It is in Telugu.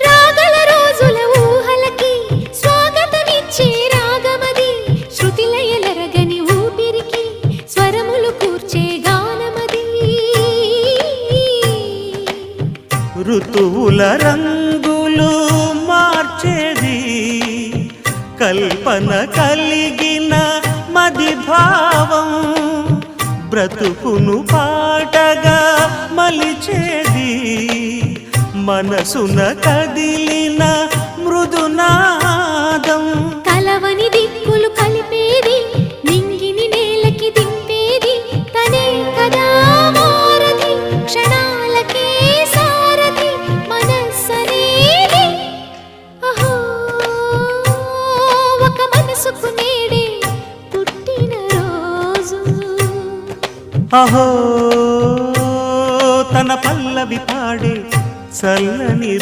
రాగల రోజుల ఊహలకి స్వాగతమిచ్చే రాగమది, శృతి లయలరగని ఊపిరికి స్వరములు కూర్చే గానమది. ఋతువుల రంగులు మార్చేది కల్పన కలిగిన మది భావం, బ్రతుకును పాటగా మలిచేది మనసున కదిలిన మృదునాదం. కలవని దిక్కులు కలిపేది, నింగిని నేలకి దింపేది తనే కదా వారధి, క్షణాలకే సారథి మనస్సనేది. అహో ఒక మనసుకు నేడే పుట్టిన రోజు, అహో తన పల్లవి పాడే చల్లని